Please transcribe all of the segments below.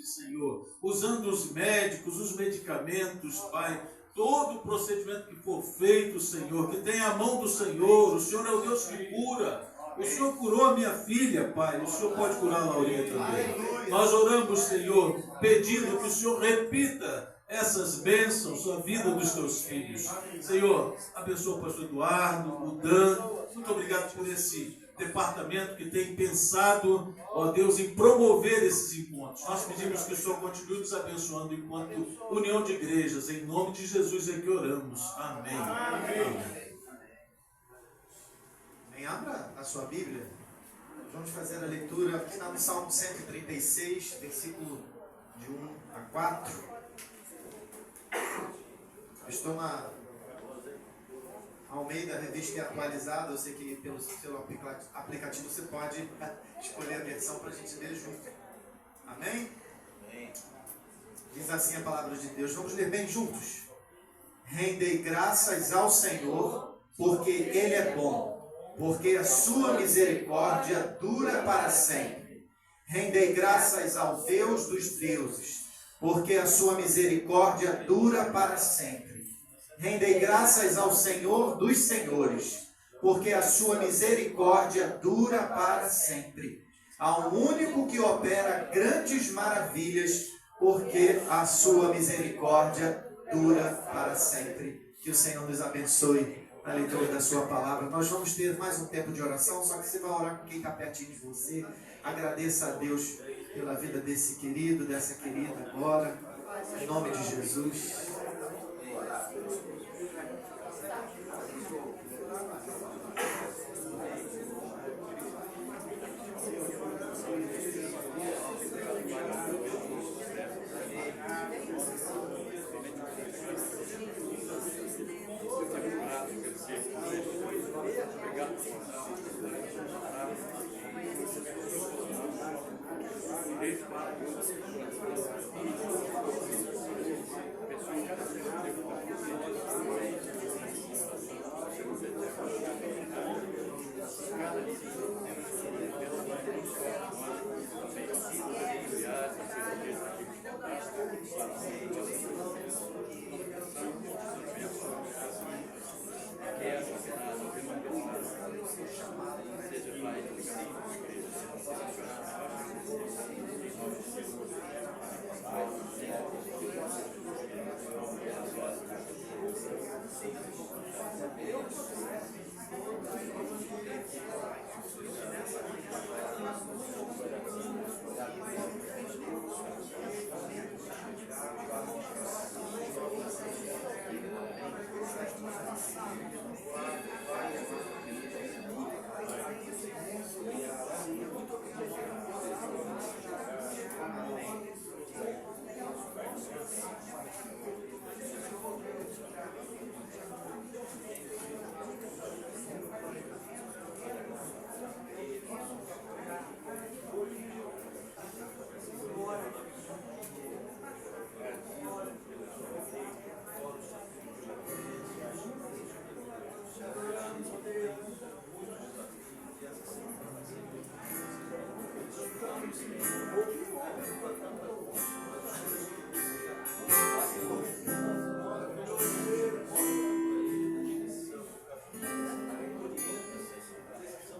Senhor, usando os médicos, os medicamentos, Pai, todo o procedimento que for feito, Senhor, que tenha a mão do Senhor. O Senhor é o Deus que cura. O Senhor curou a minha filha, Pai, o Senhor pode curar a Laurinha também. Nós oramos, Senhor, pedindo que o Senhor repita essas bênçãos na vida dos teus filhos. Senhor, abençoa o pastor Eduardo, o Dan. Muito obrigado por esse departamento que tem pensado, ó Deus, em promover esses encontros. Nós pedimos que o Senhor continue nos abençoando enquanto união de igrejas. Em nome de Jesus é que oramos. Amém. Amém. Abra a sua Bíblia. Vamos fazer a leitura que está no Salmo 136, versículo de 1 a 4. Eu estou na Almeida Revista e Atualizada. Eu sei que pelo seu aplicativo você pode escolher a versão para a gente ler junto. Amém? Diz assim a palavra de Deus. Vamos ler bem juntos. Rendei graças ao Senhor, porque Ele é bom, porque a sua misericórdia dura para sempre. Rendei graças ao Deus dos deuses, porque a sua misericórdia dura para sempre. Rendei graças ao Senhor dos senhores, porque a sua misericórdia dura para sempre. Ao único que opera grandes maravilhas, porque a sua misericórdia dura para sempre. Que o Senhor nos abençoe na leitura da sua palavra. Nós vamos ter mais um tempo de oração, só que você vai orar com quem está pertinho de você. Agradeça a Deus pela vida desse querido, dessa querida agora, em nome de Jesus.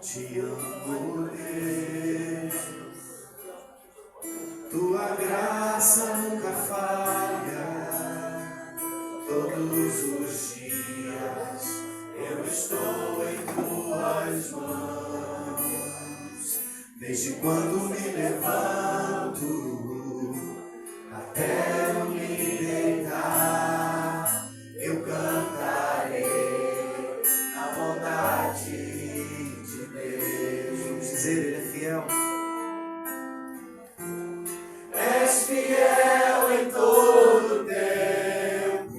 Te amo, Deus, tua graça nunca falha. Todos os dias eu estou em tuas mãos. Desde quando me levanto até eu me deitar, eu cantarei a bondade. Ele é fiel. És fiel em todo tempo.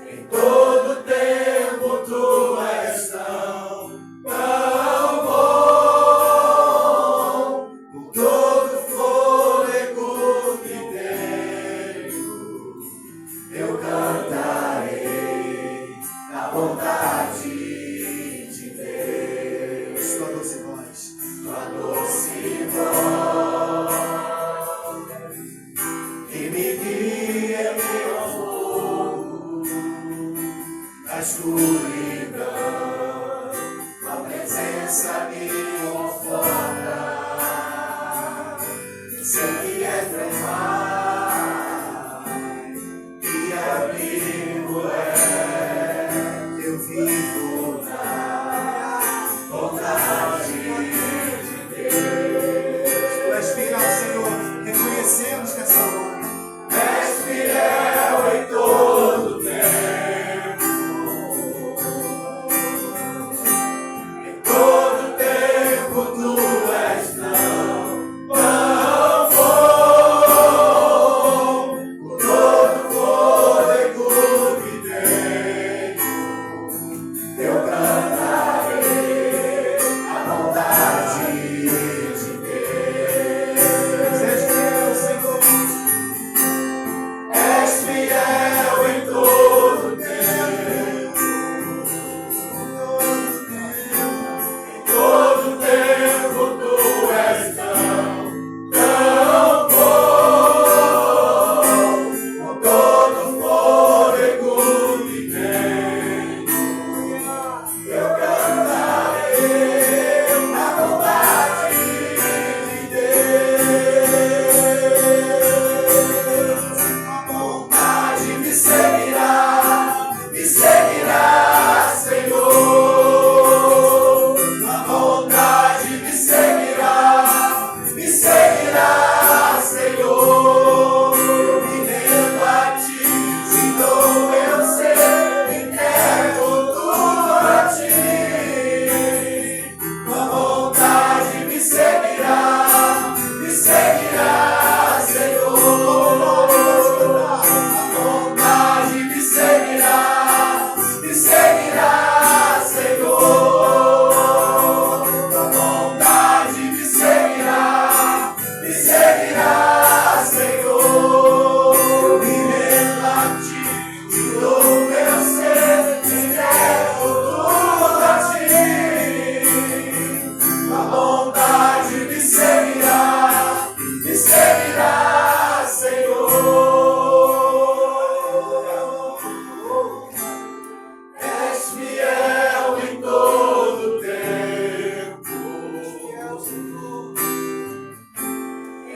Em todo tempo tu és tão bom. Com todo fôlego que tenho, eu cantarei a bondade. Tua doce voz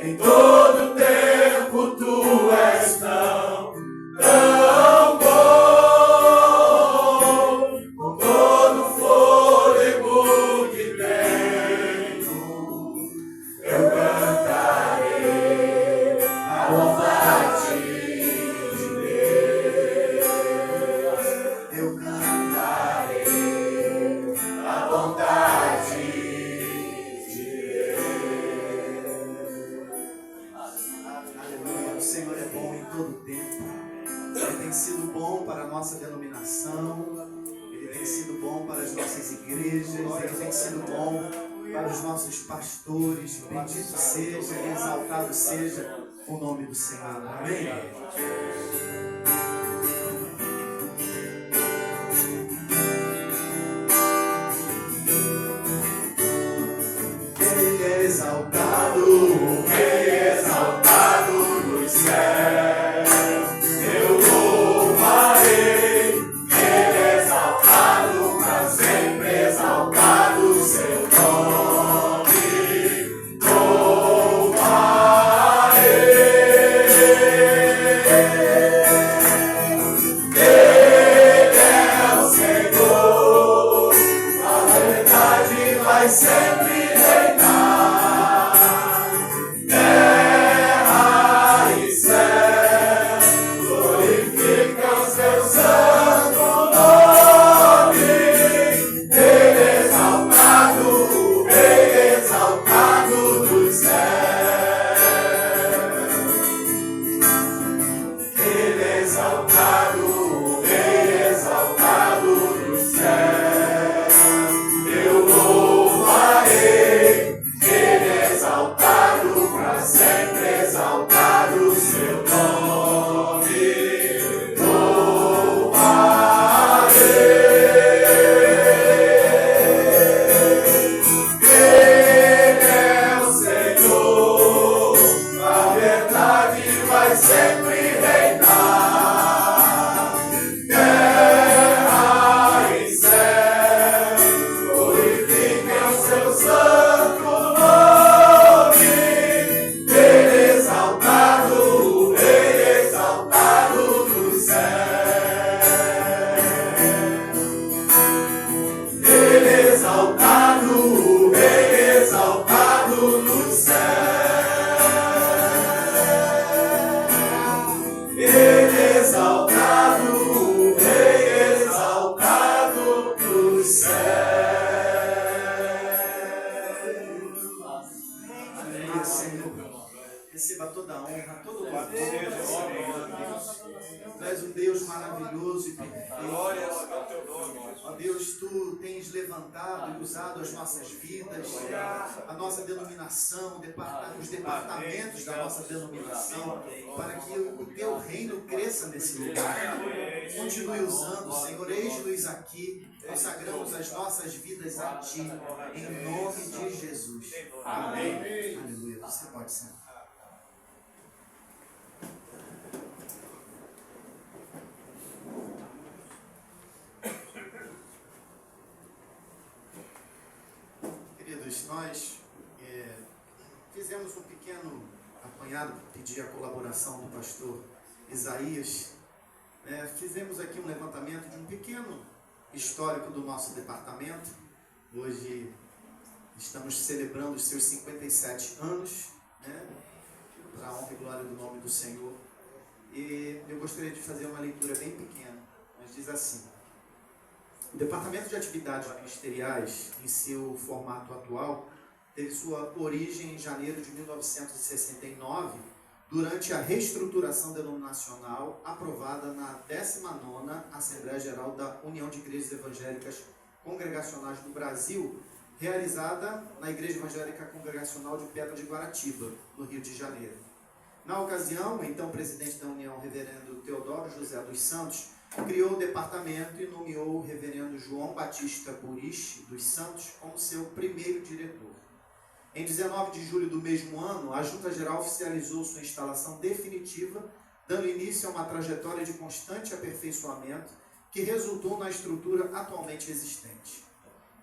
Em todo tempo tu és tão bom, com todo fôlego que tenho, eu cantarei a bondade de Deus. Eu cantarei a bondade de Deus. Aleluia, o Senhor é bom em todo tempo. Ele tem sido bom para a nossa denominação, Ele tem sido bom para as nossas igrejas, Ele tem sido bom para os nossos pastores. Bendito seja e exaltado seja o nome do Senhor. Amém? Ele é exaltado, o Rei é exaltado nos céus. Sempre reinar, terra e céu glorificam seu santo nome. Ele é exaltado, o Rei exaltado dos céus. Ele é exaltado, o Rei exaltado dos céus. Sempre exaltado o seu nome, louvarei. Ele é o Senhor, a verdade vai sempre reinar. Terra e céu glorificam seu santo nome. Receba toda a honra, todo o louvor. Tu és um Deus maravilhoso e perfeito. Ó Deus, Tu tens levantado e usado as nossas vidas, a nossa denominação, os departamentos da nossa denominação, para que o Teu reino cresça nesse lugar. Continue usando, Senhor, eis-nos aqui, consagramos as nossas vidas a Ti, em nome de Jesus. Amém. Aleluia. Você pode sentar. Queridos, nós fizemos um pequeno apanhado, pedi a colaboração do pastor Isaías. Fizemos aqui um levantamento de um pequeno histórico do nosso departamento. Hoje estamos celebrando os seus 57 anos, para a honra e glória do nome do Senhor. E eu gostaria de fazer uma leitura bem pequena, mas diz assim: o Departamento de Atividades Ministeriais, em seu formato atual, teve sua origem em janeiro de 1969, durante a reestruturação denominacional aprovada na 19ª Assembleia Geral da União de Igrejas Evangélicas Congregacionais do Brasil, realizada na Igreja Evangélica Congregacional de Pedra de Guaratiba, no Rio de Janeiro. Na ocasião, o então presidente da União, reverendo Teodoro José dos Santos, criou o departamento e nomeou o reverendo João Batista Burich dos Santos como seu primeiro diretor. Em 19 de julho do mesmo ano, a Junta Geral oficializou sua instalação definitiva, dando início a uma trajetória de constante aperfeiçoamento que resultou na estrutura atualmente existente.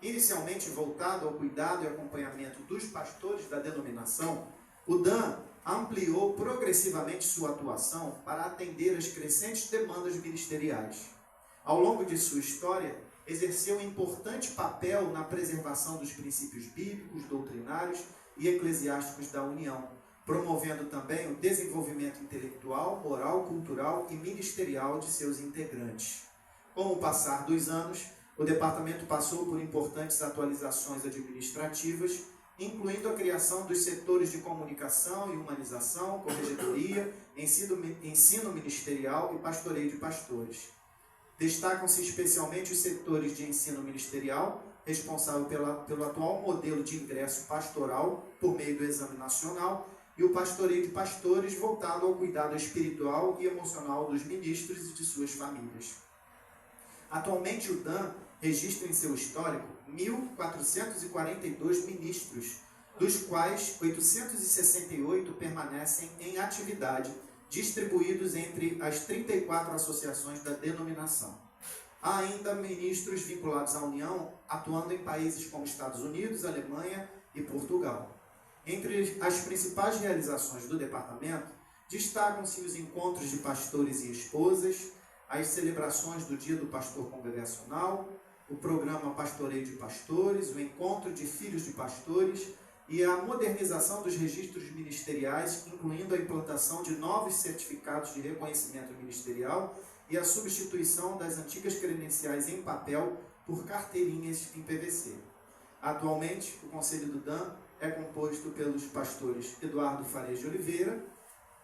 Inicialmente voltado ao cuidado e acompanhamento dos pastores da denominação, o DAM ampliou progressivamente sua atuação para atender às crescentes demandas ministeriais. Ao longo de sua história, exerceu um importante papel na preservação dos princípios bíblicos, doutrinários e eclesiásticos da União, promovendo também o desenvolvimento intelectual, moral, cultural e ministerial de seus integrantes. Com o passar dos anos, o departamento passou por importantes atualizações administrativas, incluindo a criação dos setores de comunicação e humanização, corregedoria, ensino ministerial e pastoreio de pastores. Destacam-se especialmente os setores de ensino ministerial, responsável pelo atual modelo de ingresso pastoral por meio do Exame Nacional, e o pastoreio de pastores, voltado ao cuidado espiritual e emocional dos ministros e de suas famílias. Atualmente, o DAM registra em seu histórico 1.442 ministros, dos quais 868 permanecem em atividade, distribuídos entre as 34 associações da denominação. Há ainda ministros vinculados à União, atuando em países como Estados Unidos, Alemanha e Portugal. Entre as principais realizações do departamento, destacam-se os encontros de pastores e esposas, as celebrações do Dia do Pastor Congregacional, o programa Pastoreio de Pastores, o encontro de filhos de pastores e a modernização dos registros ministeriais, incluindo a implantação de novos certificados de reconhecimento ministerial e a substituição das antigas credenciais em papel por carteirinhas em PVC. Atualmente, o Conselho do DAM é composto pelos pastores Eduardo Farias de Oliveira,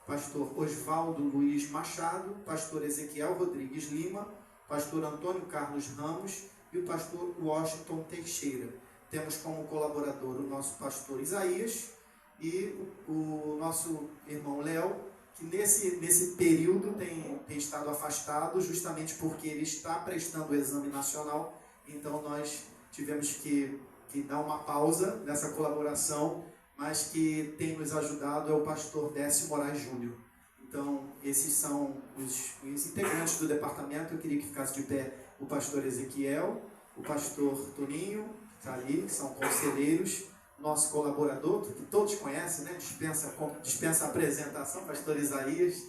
pastor Osvaldo Luiz Machado, pastor Ezequiel Rodrigues Lima, pastor Antônio Carlos Ramos e o pastor Washington Teixeira. Temos como colaborador o nosso pastor Isaías e o nosso irmão Léo, que nesse período tem estado afastado, justamente porque ele está prestando o exame nacional. Então nós tivemos que dar uma pausa nessa colaboração, mas que tem nos ajudado é o pastor Décio Moraes Júnior. Então, esses são os integrantes do departamento. Eu queria que ficasse de pé o pastor Ezequiel, o pastor Toninho, que está ali, que são conselheiros, nosso colaborador, que todos conhecem, né? dispensa a apresentação, pastor Isaías,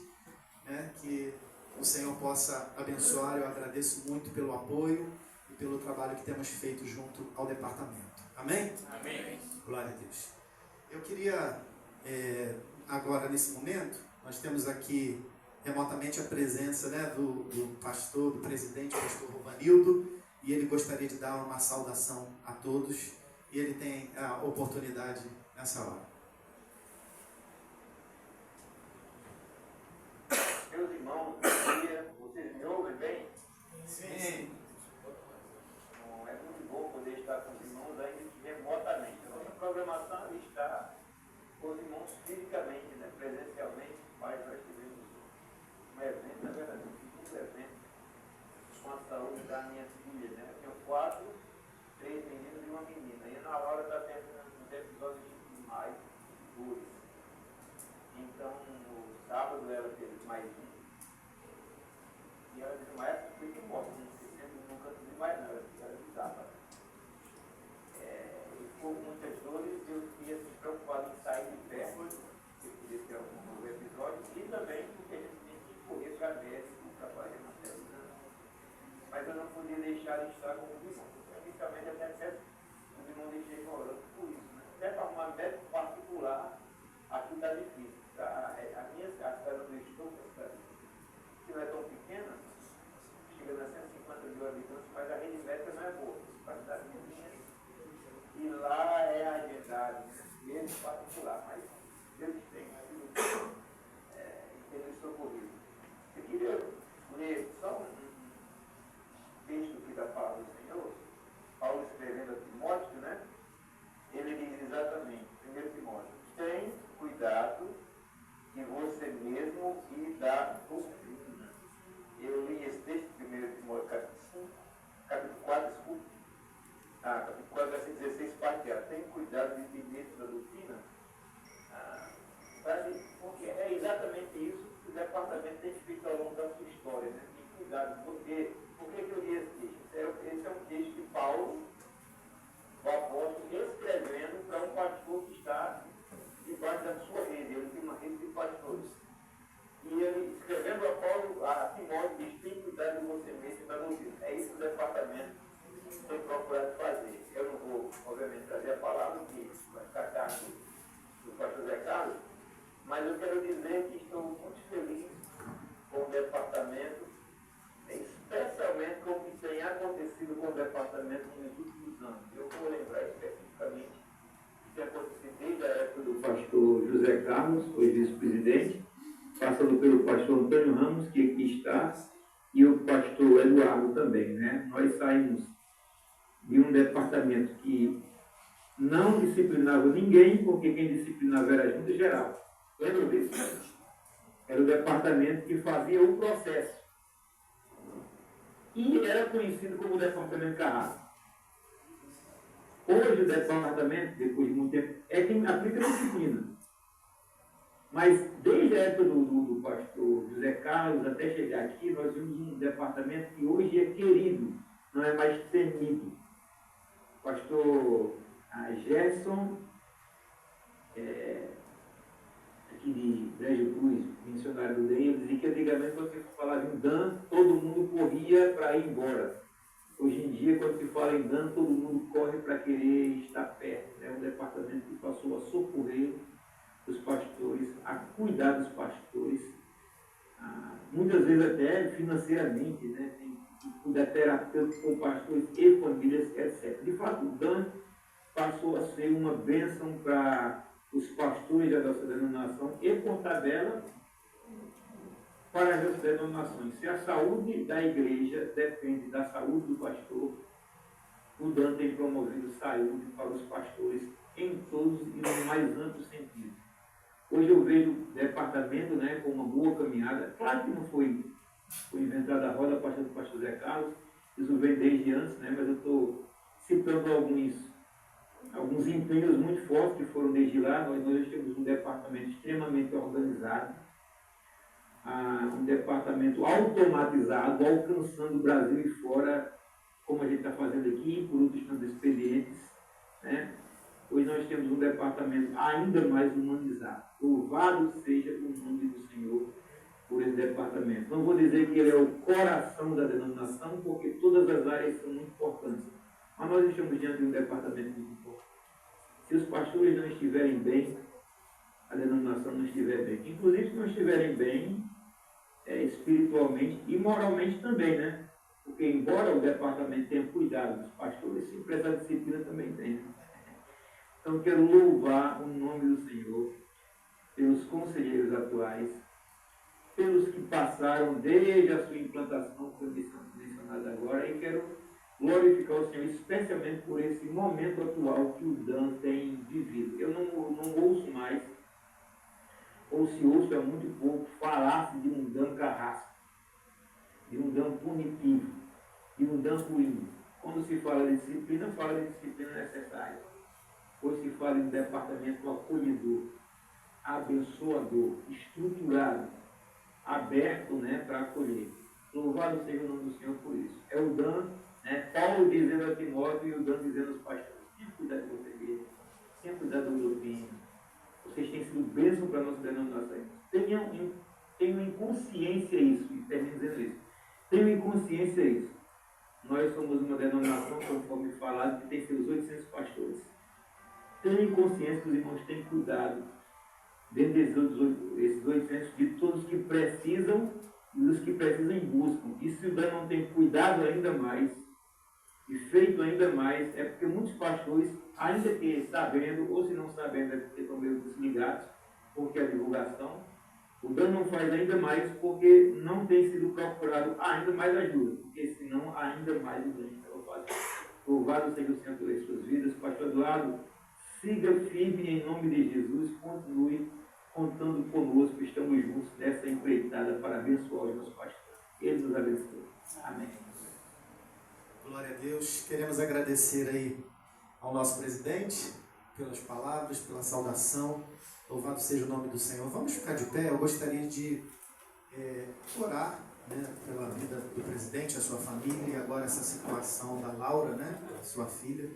né? Que o Senhor possa abençoar. Eu agradeço muito pelo apoio e pelo trabalho que temos feito junto ao departamento. Amém? Amém. Glória a Deus. Eu queria, agora nesse momento, nós temos aqui remotamente a presença, né, do pastor, do presidente, o pastor Rovanildo, e ele gostaria de dar uma saudação a todos, e ele tem a oportunidade nessa hora. Meus irmãos, bom dia. Vocês me ouvem bem? Sim. É muito bom poder estar com os irmãos ainda remotamente. A nossa programação está com os irmãos fisicamente, né, presencialmente, mas nós tivemos um evento, na verdade, um evento com a saúde da minha filha, né? Eu tenho 3 meninos e uma menina. E na hora está tendo uns episódios de mais 2. Então, no sábado ela teve mais um. E ela disse, mas essa foi que morre, nunca tive mais nada, ela avisava. E por muitas dores, eu tinha se preocupado em sair de perto, se podia ter algum novo episódio, e também porque a gente tinha que correr para médico, trabalhar na célula. Mas eu não podia deixar de estar com os irmãos. Principalmente até certo, os irmãos deixei orando por isso. Né? Até para arrumar médico particular, aqui está difícil. A cidade onde eu estou, que não é tão pequena, chegando a 150 mil habitantes, mas a rede médica não é boa. A cidade pequena. E lá é agendado, mesmo particular, mas Deus tem socorrido. Eu queria ler só um texto aqui da palavra do Senhor, Paulo escrevendo a Timóteo, né? Ele diz exatamente, 1 Timóteo, tem cuidado de você mesmo e da doutrina. Eu li esse texto, 1 Timóteo, capítulo 4, desculpe. Capítulo 4, versículo 16, parte A. Tem cuidado de viver da doutrina? Porque é exatamente isso que o departamento tem feito ao longo da sua história, né? Tem cuidado, porque por que eu li esse texto? Esse é um texto de Paulo, o apóstolo, escrevendo para um pastor que está debaixo da sua rede. Ele tem uma rede lembrar especificamente, que tem acontecido desde a época do pastor José Carlos, foi vice-presidente, passando pelo pastor Antônio Ramos, que aqui está, e o pastor Eduardo também, né? Nós saímos de um departamento que não disciplinava ninguém, porque quem disciplinava era a Junta Geral. Lembra disso? Era o departamento que fazia o processo. E era conhecido como o departamento Carrasco. Hoje o departamento, depois de muito tempo, é quem aplica a disciplina. Mas desde a época do pastor José Carlos até chegar aqui, nós vimos um departamento que hoje é querido, não é mais temido. O pastor Gerson, aqui de Brejo Cruz, missionário do DEI, eu dizia que antigamente quando se falava em Dan, todo mundo corria para ir embora. Hoje em dia, quando se fala em Dan, todo mundo corre para querer estar perto. É um departamento que passou a socorrer os pastores, a cuidar dos pastores, muitas vezes até financeiramente, né? Tem cuidar terapêutico com pastores e famílias, etc. De fato, o Dan passou a ser uma bênção para os pastores da nossa denominação e, por tabela, para as nossas denominações. Se a saúde da igreja depende da saúde do pastor, o Dan tem promovido saúde para os pastores em todos e no mais amplo sentido. Hoje eu vejo o departamento, né, com uma boa caminhada. Claro que não foi inventada a roda a partir do pastor Zé Carlos, isso vem desde antes, né, mas eu estou citando alguns empenhos muito fortes que foram desde lá. Nós temos um departamento extremamente organizado, um departamento automatizado, alcançando o Brasil e fora, como a gente está fazendo aqui, por outros tantos expedientes, né? Hoje nós temos um departamento ainda mais humanizado. Louvado seja o nome do Senhor por esse departamento. Não vou dizer que ele é o coração da denominação, porque todas as áreas são muito importantes. Mas nós estamos diante de um departamento muito importante. Se os pastores não estiverem bem, a denominação não estiver bem. Inclusive, se não estiverem bem, espiritualmente e moralmente também, né? Porque, embora o departamento tenha cuidado dos pastores, se precisar de disciplina também tem. Então, quero louvar o nome do Senhor pelos conselheiros atuais, pelos que passaram desde a sua implantação, que foi mencionado agora, e quero glorificar o Senhor, especialmente por esse momento atual que o Dan tem vivido. Eu não ouço mais, ou se ouço é muito pouco, falar-se de um Dan carrasco, de um Dan punitivo, de um Dan ruim. Quando se fala de disciplina, fala de disciplina necessária. Hoje se fala em departamento acolhedor, abençoador, estruturado, aberto, né, para acolher. Louvado seja o nome do Senhor por isso. É o Dan, né, Paulo dizendo a Timóteo e o Dan dizendo aos pastores: tenha cuidado de vocês, tenha cuidado do grupinho. Vocês têm sido bênção para a nossa denominação. Tenham em consciência isso, e termino dizendo isso. Tenham em consciência isso. Nós somos uma denominação, conforme falado, que tem seus 800 pastores. Tenham consciência que os irmãos têm cuidado, dentro desses 800, de todos que precisam e dos que precisam em busca. E se o Dan não tem cuidado ainda mais, e feito ainda mais, é porque muitos pastores, ainda que sabendo, ou se não sabendo, é porque estão meio desligados, porque a divulgação, o Dan não faz ainda mais porque não tem sido procurado ainda mais ajuda, porque senão ainda mais o Dan estava fazendo. Louvado seja o Senhor pelas suas vidas. Pastor Eduardo, siga firme em nome de Jesus, continue contando conosco, estamos juntos nessa empreitada para abençoar os nossos pastores. Ele nos abençoe. Amém. Glória a Deus. Queremos agradecer aí ao nosso presidente pelas palavras, pela saudação. Louvado seja o nome do Senhor. Vamos ficar de pé. Eu gostaria de orar, né, pela vida do presidente, a sua família, e agora essa situação da Laura, né, a sua filha.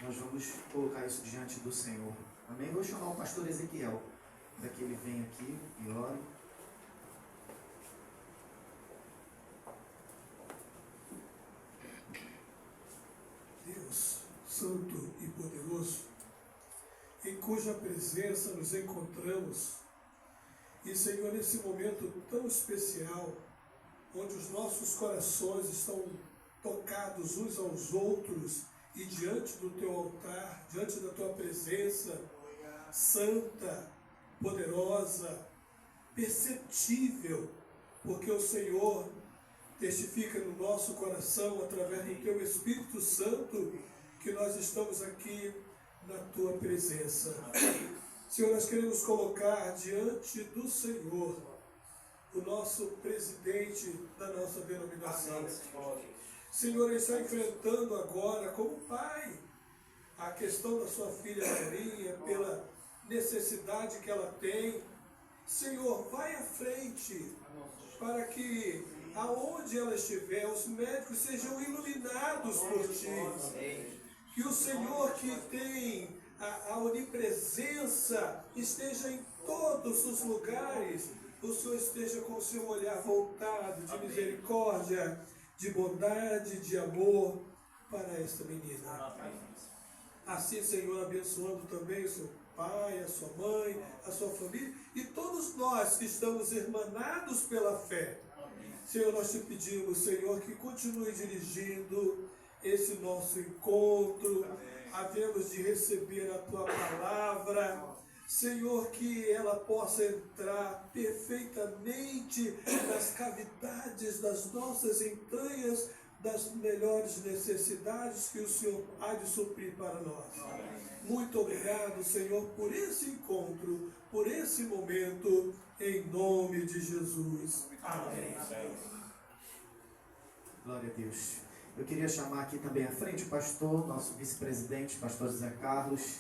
Nós vamos colocar isso diante do Senhor. Amém? Vou chamar o pastor Ezequiel para que ele venha aqui e ore. Deus santo e poderoso, em cuja presença nos encontramos, e Senhor, nesse momento tão especial, onde os nossos corações estão tocados uns aos outros e diante do teu altar, diante da tua presença santa, poderosa, perceptível, porque o Senhor testifica no nosso coração, através do teu Espírito Santo, que nós estamos aqui na tua presença. Senhor, nós queremos colocar diante do Senhor o nosso presidente da nossa denominação. Senhor, ele está enfrentando agora, como pai, a questão da sua filha Maria, pela necessidade que ela tem. Senhor, vai à frente, para que aonde ela estiver, os médicos sejam iluminados por Ti. Que o Senhor, que tem a onipresença, esteja em todos os lugares. O Senhor esteja com o seu olhar voltado de misericórdia, de bondade, de amor para esta menina. Assim, Senhor, abençoando também o seu pai, a sua mãe, a sua família e todos nós que estamos irmanados pela fé. Senhor, nós te pedimos, Senhor, que continue dirigindo esse nosso encontro. Havemos de receber a tua palavra. Senhor, que ela possa entrar perfeitamente nas cavidades das nossas entranhas, das melhores necessidades que o Senhor há de suprir para nós. Muito obrigado, Senhor, por esse encontro, por esse momento, em nome de Jesus. Amém. Glória a Deus. Eu queria chamar aqui também à frente o pastor, nosso vice-presidente, pastor José Carlos.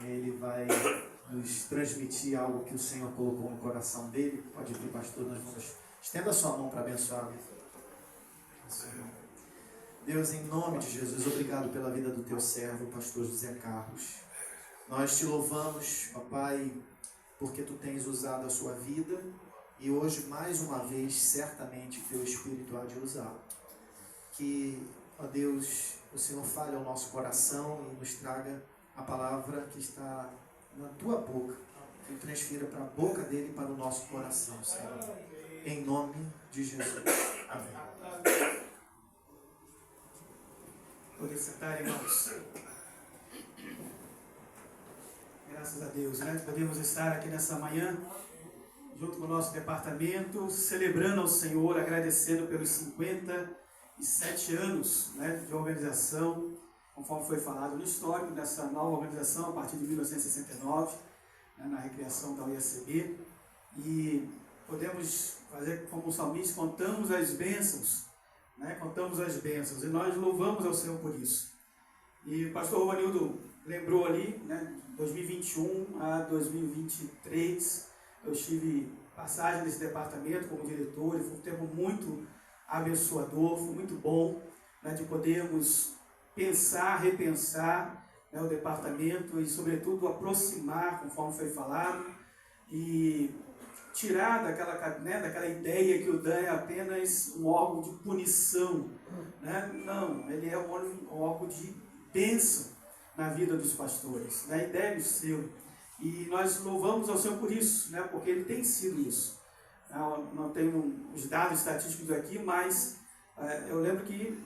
Ele vai nos transmitir algo que o Senhor colocou no coração dele. Pode vir, pastor, nós vamos... Estenda a sua mão para abençoar. Deus, em nome de Jesus, obrigado pela vida do teu servo, o pastor José Carlos. Nós te louvamos, papai, porque tu tens usado a sua vida e hoje, mais uma vez, certamente teu Espírito há de usá-lo. Que, ó Deus, o Senhor fale ao nosso coração e nos traga a palavra que está na tua boca, que transfira para a boca dele e para o nosso coração, Senhor. Em nome de Jesus. Amém. Poder sentar, irmãos. Graças a Deus, né? Podemos estar aqui nessa manhã, junto com o nosso departamento, celebrando ao Senhor, agradecendo pelos 57 anos, né, de organização, conforme foi falado no histórico dessa nova organização, a partir de 1969, né, na recriação da UIACB. E podemos fazer como o salmista, contamos as bênçãos, né? Contamos as bênçãos e nós louvamos ao Senhor por isso. E o pastor Romanildo lembrou ali, né, 2021 a 2023, eu tive passagem nesse departamento como diretor e foi um tempo muito abençoador, foi muito bom, né, de podermos pensar, repensar, né, o departamento e, sobretudo, aproximar, conforme foi falado, e tirar daquela ideia que o DAN é apenas um órgão de punição, né? Não, ele é um órgão de bênção na vida dos pastores, né? E deve ser. E nós louvamos ao Senhor por isso, né? Porque ele tem sido isso. Não tenho os dados estatísticos aqui, mas eu lembro que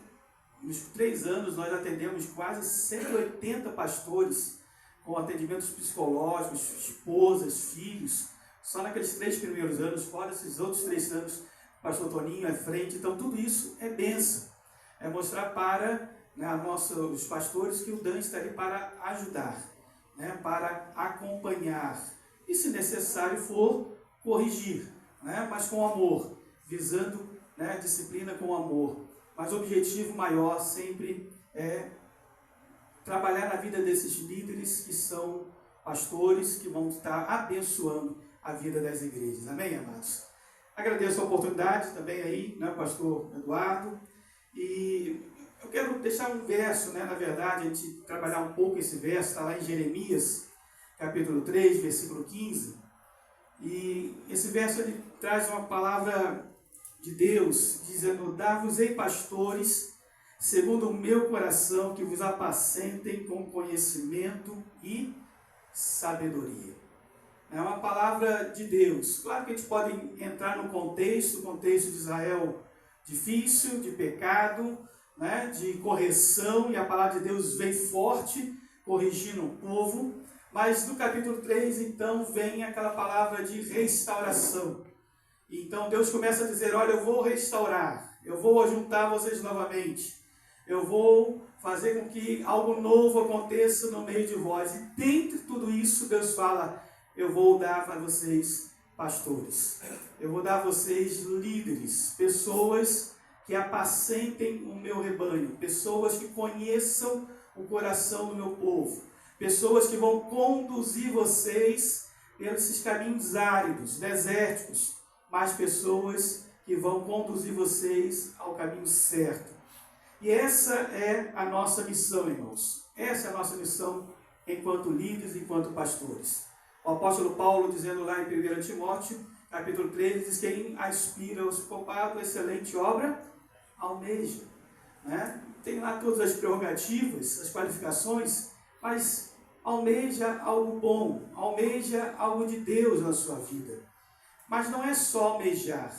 nos 3 anos nós atendemos quase 180 pastores com atendimentos psicológicos, esposas, filhos, só naqueles 3 primeiros anos, fora esses outros 3 anos, o pastor Toninho à frente. Então tudo isso é bênção, é mostrar para, né, os pastores que o DAN está ali para ajudar, né, para acompanhar e, se necessário for, corrigir, né, mas com amor, visando, né, disciplina com amor. Mas o objetivo maior sempre é trabalhar na vida desses líderes que são pastores, que vão estar abençoando a vida das igrejas. Amém, amados? Agradeço a oportunidade também aí, né, pastor Eduardo. E eu quero deixar um verso, né, na verdade, a gente trabalhar um pouco esse verso, está lá em Jeremias, capítulo 3, versículo 15. E esse verso ele traz uma palavra de Deus, dizendo: dar-vos-ei pastores, segundo o meu coração, que vos apacentem com conhecimento e sabedoria. É uma palavra de Deus. Claro que a gente pode entrar no contexto de Israel difícil, de pecado, né, de correção, e a palavra de Deus vem forte, corrigindo o povo. Mas no capítulo 3, então, vem aquela palavra de restauração. Então Deus começa a dizer, olha, eu vou restaurar, eu vou juntar vocês novamente, eu vou fazer com que algo novo aconteça no meio de vós. E dentro de tudo isso, Deus fala, eu vou dar para vocês pastores, eu vou dar a vocês líderes, pessoas que apacentem o meu rebanho, pessoas que conheçam o coração do meu povo, pessoas que vão conduzir vocês pelos caminhos áridos, desérticos, mas pessoas que vão conduzir vocês ao caminho certo. E essa é a nossa missão, irmãos. Essa é a nossa missão enquanto líderes, enquanto pastores. O apóstolo Paulo, dizendo lá em 1 Timóteo, capítulo 3, diz que quem aspira ao ocupado, excelente obra, almeja. Né? Tem lá todas as prerrogativas, as qualificações, mas almeja algo bom, almeja algo de Deus na sua vida. Mas não é só almejar.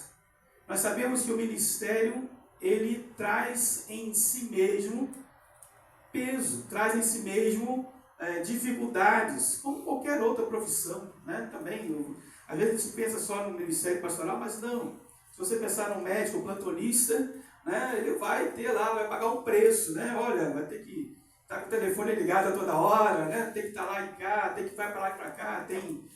Nós sabemos que o ministério, ele traz em si mesmo peso, traz em si mesmo dificuldades, como qualquer outra profissão, né? Também, às vezes a gente pensa só no ministério pastoral, mas não. Se você pensar num médico plantonista, né, ele vai ter lá, vai pagar um preço, né? Olha, vai ter que estar com o telefone ligado a toda hora, né? Tem que estar lá e cá, tem que vai para lá e para cá, tem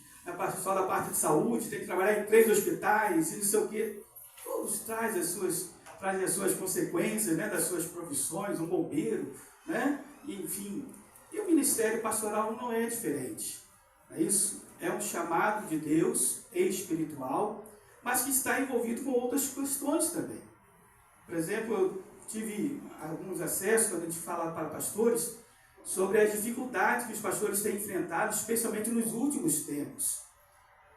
só da parte de saúde, tem que trabalhar em 3 hospitais e não sei o quê. Todos trazem as suas consequências, né, das suas profissões, um bombeiro, né? Enfim. E o ministério pastoral não é diferente. Não é isso? É um chamado de Deus espiritual, mas que está envolvido com outras questões também. Por exemplo, eu tive alguns acessos, quando a gente fala para pastores, sobre as dificuldades que os pastores têm enfrentado, especialmente nos últimos tempos.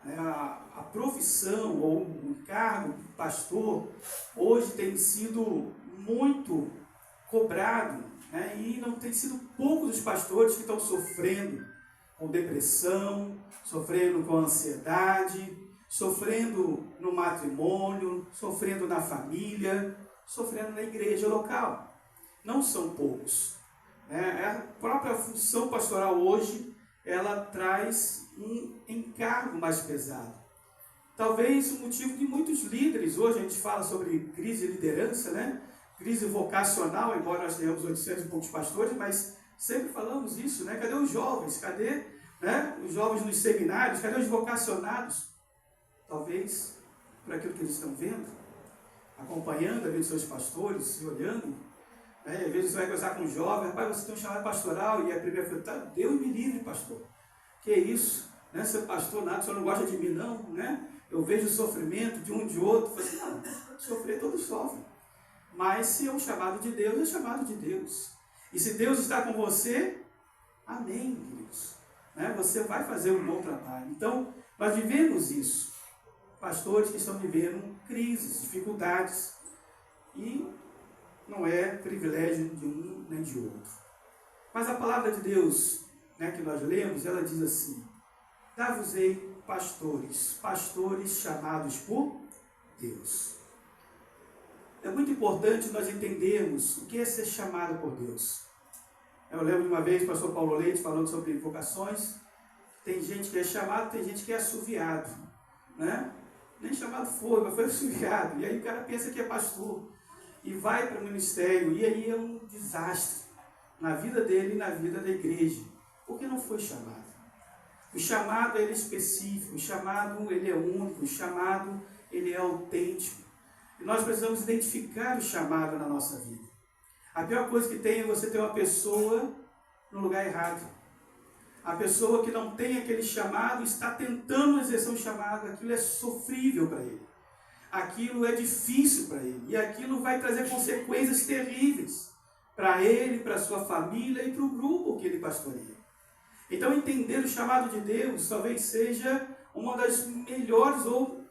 A profissão ou o cargo de pastor hoje tem sido muito cobrado, né? E não tem sido poucos os pastores que estão sofrendo com depressão, sofrendo com ansiedade, sofrendo no matrimônio, sofrendo na família, sofrendo na igreja local. Não são poucos. A própria função pastoral hoje, ela traz um encargo mais pesado. Talvez o motivo de muitos líderes, hoje a gente fala sobre crise de liderança, né? Crise vocacional, embora nós tenhamos 800 e poucos pastores, mas sempre falamos isso, né? Cadê os jovens? Cadê, né, os jovens nos seminários? Cadê os vocacionados? Talvez por aquilo que eles estão vendo, acompanhando a vida dos seus pastores, se olhando. Às vezes você vai conversar com um jovem, rapaz, você tem um chamado pastoral, e a primeira coisa, tá, Deus me livre, pastor. Que isso? Né? Ser pastor, nada, o senhor não gosta de mim, não, né? Eu vejo o sofrimento de um de outro. Eu falei assim, não, sofrer todos sofrem. Mas se é um chamado de Deus, é chamado de Deus. E se Deus está com você, amém, queridos. Né? Você vai fazer um bom trabalho. Então, nós vivemos isso. Pastores que estão vivendo crises, dificuldades. E não é privilégio de um nem de outro. Mas a palavra de Deus, né, que nós lemos, ela diz assim, dar-vos-ei pastores, pastores chamados por Deus. É muito importante nós entendermos o que é ser chamado por Deus. Eu lembro de uma vez o pastor Paulo Leite falando sobre vocações. Tem gente que é chamado, tem gente que é assoviado, né? Nem chamado foi, mas foi assoviado. E aí o cara pensa que é pastor e vai para o ministério, e aí é um desastre na vida dele e na vida da igreja, porque não foi chamado. O chamado ele é específico, o chamado ele é único, o chamado ele é autêntico. E nós precisamos identificar o chamado na nossa vida. A pior coisa que tem é você ter uma pessoa no lugar errado. A pessoa que não tem aquele chamado está tentando exercer um chamado, aquilo é sofrível para ele. Aquilo é difícil para ele. E aquilo vai trazer consequências terríveis para ele, para a sua família e para o grupo que ele pastoreia. Então, entender o chamado de Deus talvez seja uma das melhores ou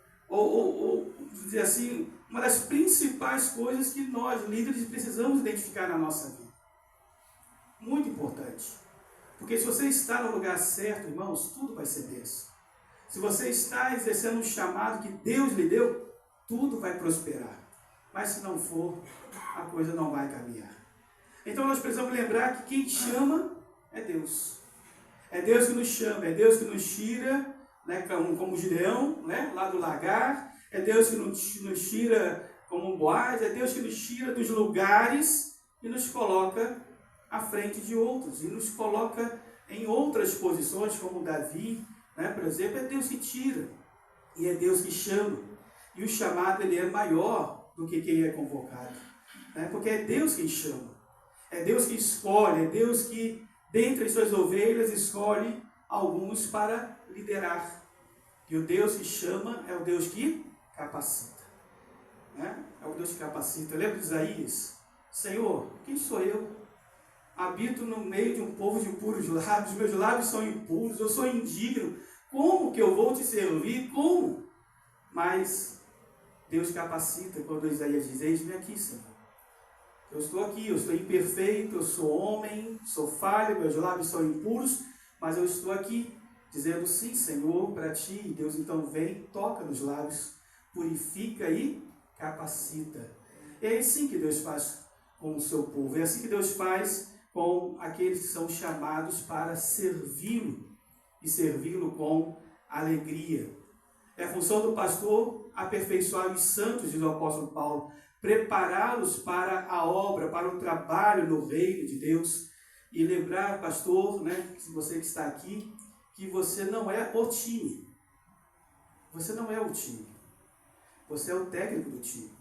dizer assim, uma das principais coisas que nós, líderes, precisamos identificar na nossa vida. Muito importante. Porque se você está no lugar certo, irmãos, tudo vai ser bênção. Se você está exercendo um chamado que Deus lhe deu, tudo vai prosperar. mas se não for, a coisa não vai caminhar. Então nós precisamos lembrar que quem chama é Deus. É Deus que nos chama, é Deus que nos tira, né, como Gideão, né, lá do lagar. É Deus que nos tira como Boaz, é Deus que nos tira dos lugares e nos coloca à frente de outros. E nos coloca em outras posições, como Davi, né, por exemplo. É Deus que tira e é Deus que chama. E o chamado ele é maior do que quem é convocado. Né, porque é Deus quem chama. É Deus que escolhe, é Deus que, dentre as suas ovelhas, escolhe alguns para liderar. E o Deus que chama é o Deus que capacita. Né? É o Deus que capacita. Lembra de Isaías? Senhor, quem sou eu? Habito no meio de um povo de impuros lábios, meus lábios são impuros, eu sou indigno. Como que eu vou te servir? Como? Mas Deus capacita quando Isaías diz, eis-me aqui, Senhor. Eu estou aqui, eu estou imperfeito, eu sou homem, sou falho, meus lábios são impuros, mas eu estou aqui dizendo sim, Senhor, para ti. E Deus então vem, toca nos lábios, purifica e capacita. É assim que Deus faz com o seu povo, é assim que Deus faz com aqueles que são chamados para servi-lo e servi-lo com alegria. É a função do pastor aperfeiçoar os santos, diz o apóstolo Paulo, prepará-los para a obra, para o trabalho no reino de Deus. E lembrar, pastor, né, você que está aqui, que você não é o time. Você não é o time. Você é o técnico do time.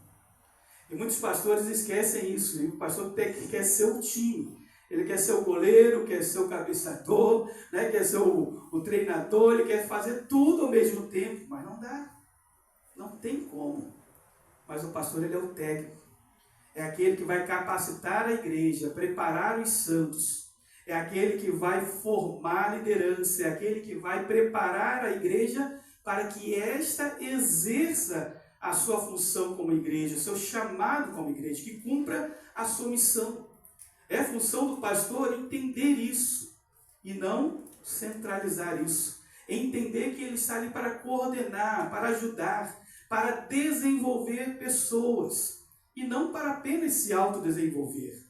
E muitos pastores esquecem isso. E o pastor quer ser o time. Ele quer ser o goleiro, quer ser o cabeçador, né, quer ser o treinador, ele quer fazer tudo ao mesmo tempo. Mas não dá. Não tem como. Mas o pastor, ele é o técnico. É aquele que vai capacitar a igreja, preparar os santos. É aquele que vai formar liderança. É aquele que vai preparar a igreja para que esta exerça a sua função como igreja, o seu chamado como igreja, que cumpra a sua missão. É função do pastor entender isso e não centralizar isso. Entender que ele está ali para coordenar, para ajudar, para desenvolver pessoas e não para apenas se autodesenvolver.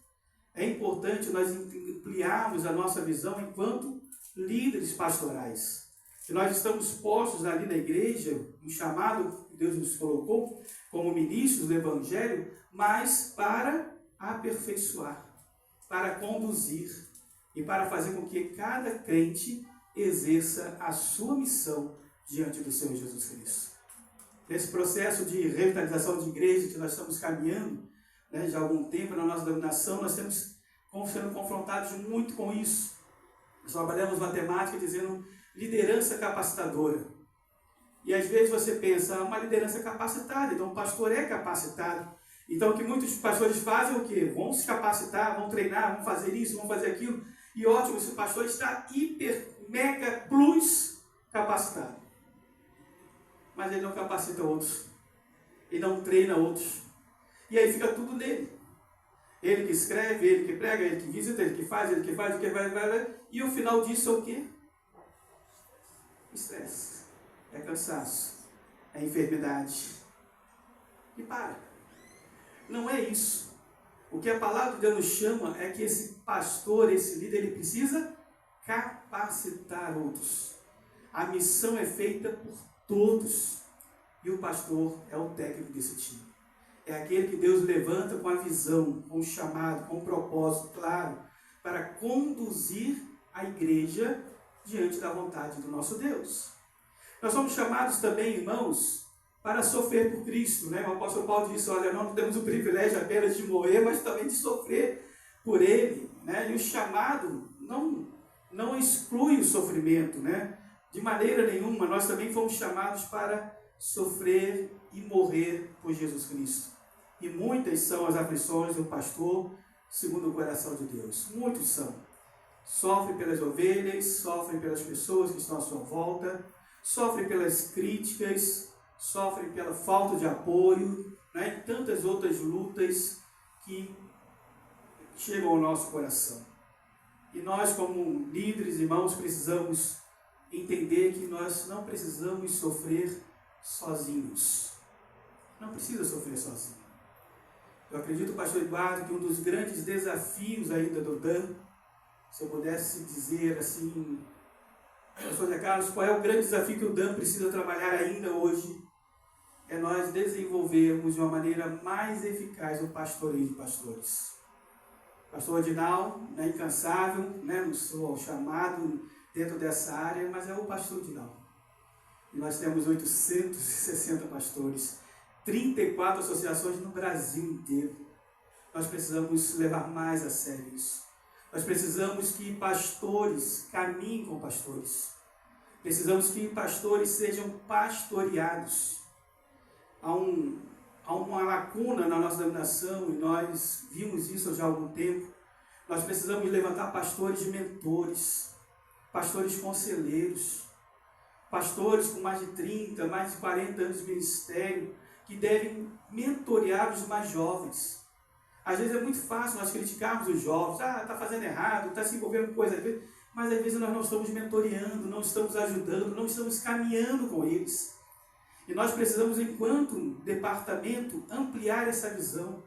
É importante nós ampliarmos a nossa visão enquanto líderes pastorais. E nós estamos postos ali na igreja, um chamado que Deus nos colocou como ministros do Evangelho, mas para aperfeiçoar, para conduzir e para fazer com que cada crente exerça a sua missão diante do Senhor Jesus Cristo. Nesse processo de revitalização de igreja que nós estamos caminhando, né, já há algum tempo na nossa denominação, nós estamos sendo confrontados muito com isso. Nós trabalhamos matemática dizendo liderança capacitadora. E às vezes você pensa, uma liderança capacitada, então o pastor é capacitado. Então o que muitos pastores fazem é o quê? Vão se capacitar, vão treinar, vão fazer isso, vão fazer aquilo. E ótimo, esse pastor está hiper, mega, plus capacitado. Mas ele não capacita outros. Ele não treina outros. E aí fica tudo nele. Ele que escreve, ele que prega, ele que visita, ele que faz, ele que faz, ele que faz. E o final disso é o quê? Estresse. É cansaço. É enfermidade. E para. Não é isso. O que a palavra de Deus nos chama é que esse pastor, esse líder, ele precisa capacitar outros. A missão é feita por todos. E o pastor é o técnico desse time. É aquele que Deus levanta com a visão, com o chamado, com o propósito claro, para conduzir a igreja diante da vontade do nosso Deus. Nós somos chamados também, irmãos, para sofrer por Cristo. Né? O apóstolo Paulo disse, olha, não temos o privilégio apenas de morrer, mas também de sofrer por Ele. Né? E o chamado não exclui o sofrimento. Né? De maneira nenhuma, nós também fomos chamados para sofrer e morrer por Jesus Cristo. E muitas são as aflições do pastor segundo o coração de Deus. Muitos são. Sofre pelas ovelhas, sofre pelas pessoas que estão à sua volta, sofre pelas críticas, sofre pela falta de apoio, né? E tantas outras lutas que chegam ao nosso coração. E nós, como líderes, irmãos, precisamos entender que nós não precisamos sofrer sozinhos. Não precisa sofrer sozinho. Eu acredito, pastor Eduardo, que um dos grandes desafios ainda do DAM, se eu pudesse dizer assim, pastor Zé Carlos, qual é o grande desafio que o DAM precisa trabalhar ainda hoje? É nós desenvolvermos de uma maneira mais eficaz o pastoreio de pastores. Pastor Odinal, né, incansável, né, no seu chamado dentro dessa área, mas é o pastor Odinal. E nós temos 860 pastores, 34 associações no Brasil inteiro. Nós precisamos levar mais a sério isso. Nós precisamos que pastores caminhem com pastores. Precisamos que pastores sejam pastoreados. Há uma lacuna na nossa denominação, e nós vimos isso já há algum tempo. Nós precisamos levantar pastores mentores, pastores conselheiros, pastores com mais de 30, mais de 40 anos de ministério, que devem mentorear os mais jovens. Às vezes é muito fácil nós criticarmos os jovens, está fazendo errado, está se envolvendo com coisa, mas às vezes nós não estamos mentoreando, não estamos ajudando, não estamos caminhando com eles. E nós precisamos, enquanto departamento, ampliar essa visão,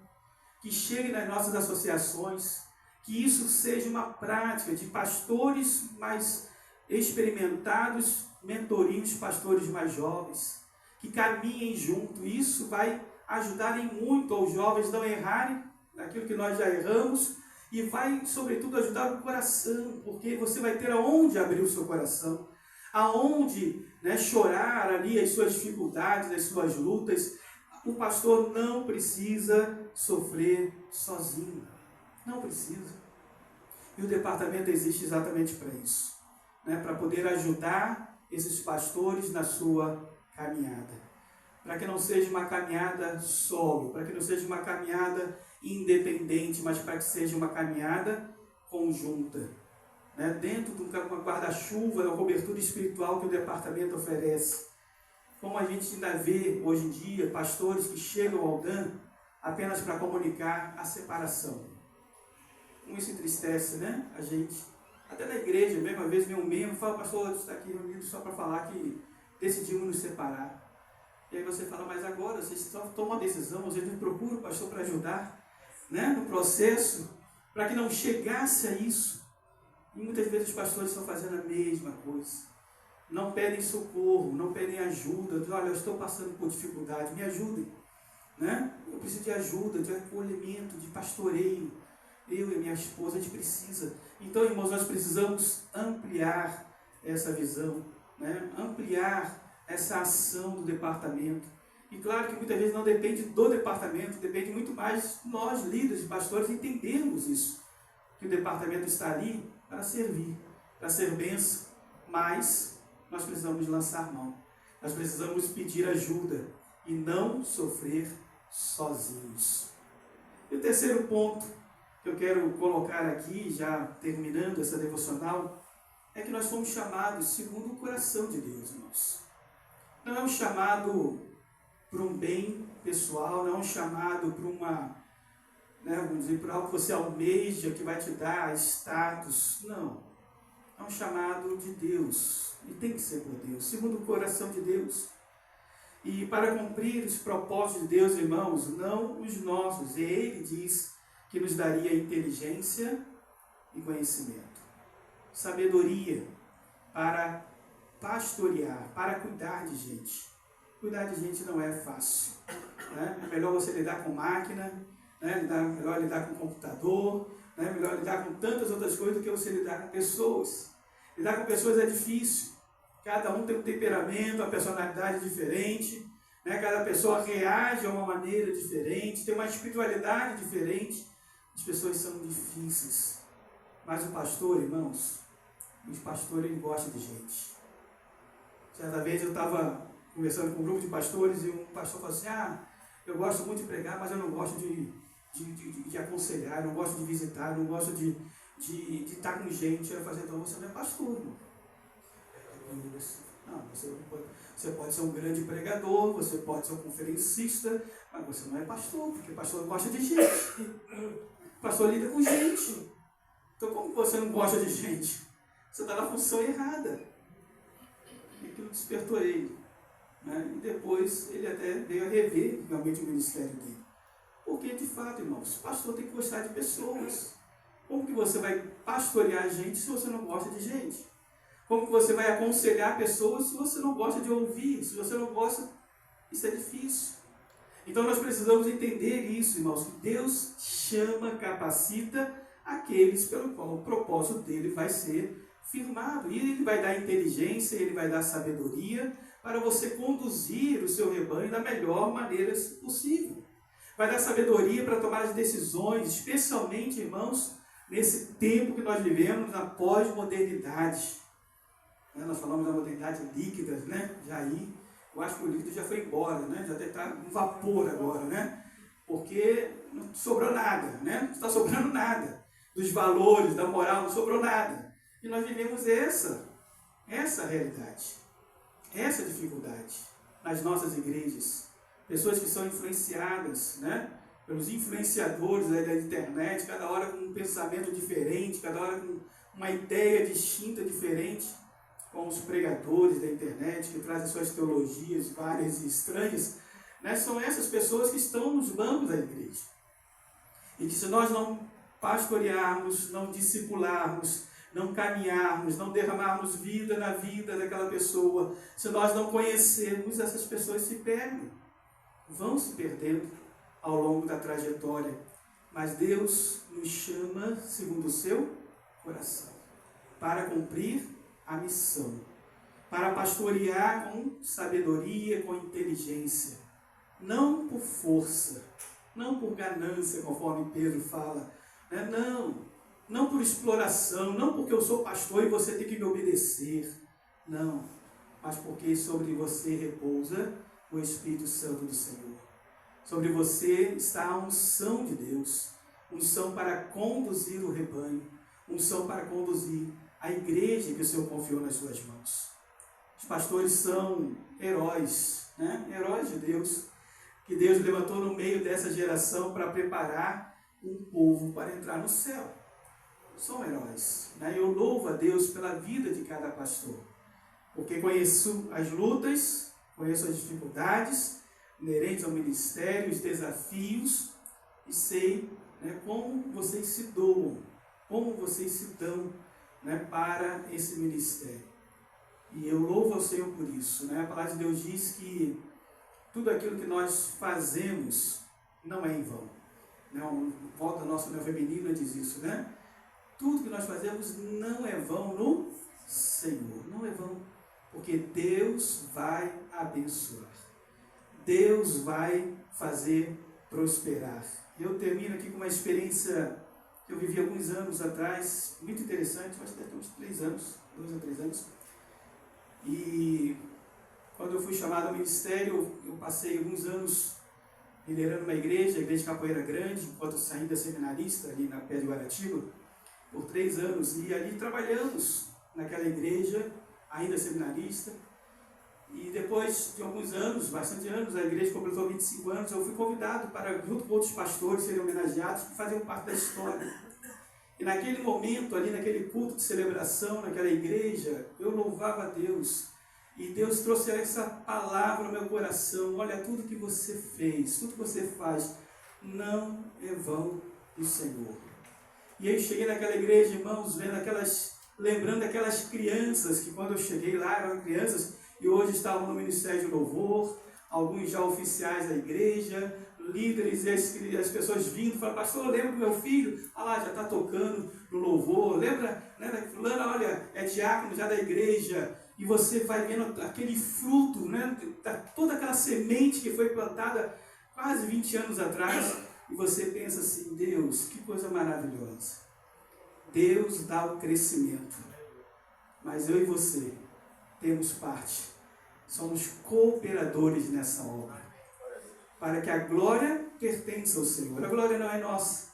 que chegue nas nossas associações, que isso seja uma prática de pastores mais experimentados, mentoriem os pastores mais jovens, que caminhem junto. Isso vai ajudar em muito aos jovens não errarem naquilo que nós já erramos, e vai, sobretudo, ajudar o coração, porque você vai ter aonde abrir o seu coração, aonde, né, chorar ali as suas dificuldades, as suas lutas. O pastor não precisa sofrer sozinho, não precisa. E o departamento existe exatamente para isso, né, para poder ajudar esses pastores na sua caminhada, para que não seja uma caminhada solo, para que não seja uma caminhada independente, mas para que seja uma caminhada conjunta, né? Dentro de uma guarda-chuva, da cobertura espiritual que o departamento oferece. Como a gente ainda vê hoje em dia pastores que chegam ao DAM apenas para comunicar a separação. Como isso entristece, né? A gente, até na igreja, mesmo, uma vez vem um membro e fala: pastor, você está aqui reunido só para falar que decidimos nos separar. E aí você fala: mas agora vocês só tomam a decisão, vocês não procuram o pastor para ajudar, né, no processo, para que não chegasse a isso. E muitas vezes os pastores estão fazendo a mesma coisa. Não pedem socorro, não pedem ajuda. Dizem: olha, eu estou passando por dificuldade, me ajudem, né? Eu preciso de ajuda, de acolhimento, de pastoreio. Eu e minha esposa, a gente precisa. Então, irmãos, nós precisamos ampliar essa visão, né? Ampliar essa ação do departamento. E claro que muitas vezes não depende do departamento, depende muito mais de nós, líderes e pastores, entendermos isso. Que o departamento está ali para servir, para ser bênção, mas nós precisamos lançar mão. Nós precisamos pedir ajuda e não sofrer sozinhos. E o terceiro ponto que eu quero colocar aqui, já terminando essa devocional, é que nós fomos chamados segundo o coração de Deus, irmãos. Não é um chamado para um bem pessoal, não é um chamado para uma, né, vamos dizer, para algo que você almeja, que vai te dar status. Não. É um chamado de Deus. E tem que ser por Deus, segundo o coração de Deus. E para cumprir os propósitos de Deus, irmãos, não os nossos. E Ele diz que nos daria inteligência e conhecimento, sabedoria para pastorear, para cuidar de gente. Cuidar de gente não é fácil, né? É melhor você lidar com máquina, né? Melhor lidar com computador, né? Melhor lidar com tantas outras coisas do que você lidar com pessoas. Lidar com pessoas é difícil. Cada um tem um temperamento, uma personalidade diferente, né? Cada pessoa reage de uma maneira diferente, tem uma espiritualidade diferente. As pessoas são difíceis. Mas o pastor, irmãos, o pastor, ele gosta de gente. Certa vez eu estava conversando com um grupo de pastores e um pastor falou assim: eu gosto muito de pregar, mas eu não gosto de aconselhar, eu não gosto de visitar, eu não gosto de estar com gente. Eu falei: então você não é pastor, irmão. Não, você pode ser um grande pregador, você pode ser um conferencista, mas você não é pastor, porque o pastor gosta de gente. O pastor lida com gente. Então como você não gosta de gente? Você está na função errada. E aquilo despertou ele, né? E depois ele até veio a rever realmente o ministério dele. Por Porque, de fato, irmãos, pastor tem que gostar de pessoas. Como que você vai pastorear gente se você não gosta de gente? Como que você vai aconselhar pessoas se você não gosta de ouvir? Se você não gosta, isso é difícil. Então nós precisamos entender isso, irmãos, que Deus chama, capacita aqueles pelo qual o propósito dele vai ser firmado. E ele vai dar inteligência, ele vai dar sabedoria para você conduzir o seu rebanho da melhor maneira possível. Vai dar sabedoria para tomar as decisões, especialmente, irmãos, nesse tempo que nós vivemos, na pós-modernidade. Nós falamos da modernidade líquida, né? Já aí, eu acho que o líquido já foi embora, né? Já deve estar um vapor agora, né? Porque não sobrou nada, né? Não está sobrando nada. Dos valores, da moral, não sobrou nada. E nós vivemos essa realidade, essa dificuldade nas nossas igrejas. Pessoas que são influenciadas, né? Pelos influenciadores aí da internet, cada hora com um pensamento diferente, cada hora com uma ideia distinta, diferente, com os pregadores da internet que trazem suas teologias várias e estranhas, né? São essas pessoas que estão nos bancos da igreja. E que se nós não pastorearmos, não discipularmos, não caminharmos, não derramarmos vida na vida daquela pessoa, se nós não conhecermos, essas pessoas se perdem, vão se perdendo ao longo da trajetória. Mas Deus nos chama segundo o seu coração, para cumprir a missão, para pastorear com sabedoria, com inteligência, não por força, não por ganância, conforme Pedro fala, né? Não por exploração, não porque eu sou pastor e você tem que me obedecer, não, mas porque sobre você repousa o Espírito Santo do Senhor. Sobre você está a unção de Deus, unção para conduzir o rebanho, unção para conduzir a igreja que o Senhor confiou nas suas mãos. Os pastores são heróis, né? Heróis de Deus, que Deus levantou no meio dessa geração para preparar um povo para entrar no céu. São heróis, né? Eu louvo a Deus pela vida de cada pastor, porque conheço as lutas, conheço as dificuldades inerentes ao ministério, os desafios, e sei, né, como vocês se doam, como vocês se dão, né, para esse ministério. E eu louvo ao Senhor por isso, né? A palavra de Deus diz que tudo aquilo que nós fazemos não é em vão. Volta a nossa feminina diz isso, né? Tudo que nós fazemos não é vão no Senhor, não é vão, porque Deus vai abençoar, Deus vai fazer prosperar. Eu termino aqui com uma experiência que eu vivi alguns anos atrás, muito interessante, acho que deve ter uns 3 anos, 2 a 3 anos. E quando eu fui chamado ao ministério, eu passei alguns anos liderando uma igreja, a igreja de Capoeira Grande, enquanto eu saí da seminarista, ali na pé de Guaratiba, por 3 anos. E ali trabalhamos naquela igreja, ainda seminarista. E depois de alguns anos, bastante anos, a igreja completou 25 anos, eu fui convidado para, junto com outros pastores, serem homenageados, que faziam parte da história. E naquele momento, ali naquele culto de celebração, naquela igreja, eu louvava a Deus. E Deus trouxe essa palavra no meu coração: olha, tudo que você fez, tudo que você faz, não é vão do Senhor. E eu cheguei naquela igreja, irmãos, lembrando aquelas crianças que quando eu cheguei lá eram crianças e hoje estavam no Ministério de Louvor, alguns já oficiais da igreja, líderes, e as pessoas vindo, falando: pastor, lembra do meu filho? Ah lá, já está tocando no louvor, lembra, né, fulana, olha, é diácono já da igreja. E você vai vendo aquele fruto, né, toda aquela semente que foi plantada quase 20 anos atrás, e você pensa assim: Deus, que coisa maravilhosa. Deus dá o crescimento, mas eu e você temos parte, somos cooperadores nessa obra, para que a glória pertença ao Senhor. A glória não é nossa,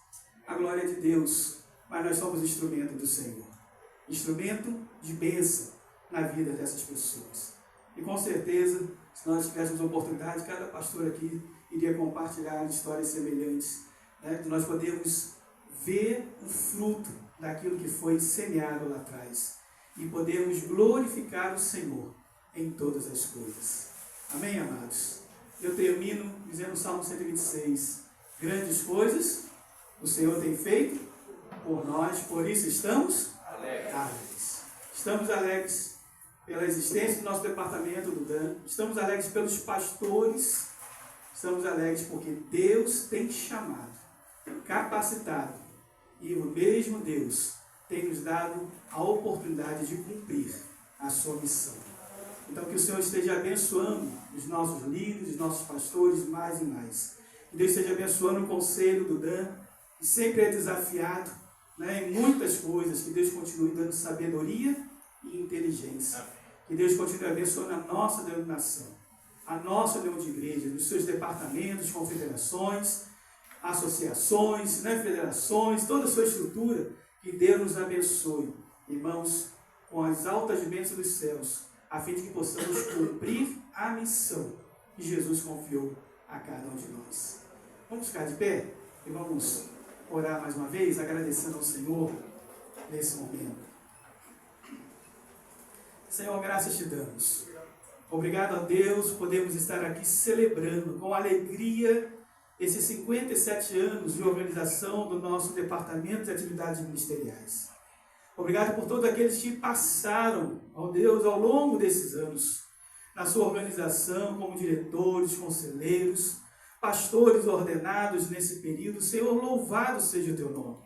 a glória é de Deus, mas nós somos instrumento do Senhor, instrumento de bênção na vida dessas pessoas. E com certeza, se nós tivéssemos a oportunidade, cada pastor aqui iria compartilhar histórias semelhantes, né, de nós podermos ver o fruto daquilo que foi semeado lá atrás e podermos glorificar o Senhor em todas as coisas. Amém, amados? Eu termino dizendo o Salmo 126: Grandes coisas o Senhor tem feito por nós, por isso estamos alegres. Estamos alegres pela existência do nosso departamento do DAN, estamos alegres pelos pastores, estamos alegres porque Deus tem chamado, capacitado, e o mesmo Deus tem nos dado a oportunidade de cumprir a sua missão. Então que o Senhor esteja abençoando os nossos líderes, os nossos pastores, mais e mais. Que Deus esteja abençoando o conselho do DAN, que sempre é desafiado, né, em muitas coisas. Que Deus continue dando sabedoria e inteligência. Que Deus continue abençoando a nossa denominação, a nossa união de igrejas, os seus departamentos, confederações, associações, né, federações, toda a sua estrutura. Que Deus nos abençoe, irmãos, com as altas bênçãos dos céus, a fim de que possamos cumprir a missão que Jesus confiou a cada um de nós. Vamos ficar de pé e vamos orar mais uma vez, agradecendo ao Senhor nesse momento. Senhor, graças te damos. Obrigado a Deus, podemos estar aqui celebrando com alegria esses 57 anos de organização do nosso Departamento de Atividades Ministeriais. Obrigado por todos aqueles que passaram, ó Deus, ao longo desses anos, na sua organização, como diretores, conselheiros, pastores ordenados nesse período. Senhor, louvado seja o teu nome.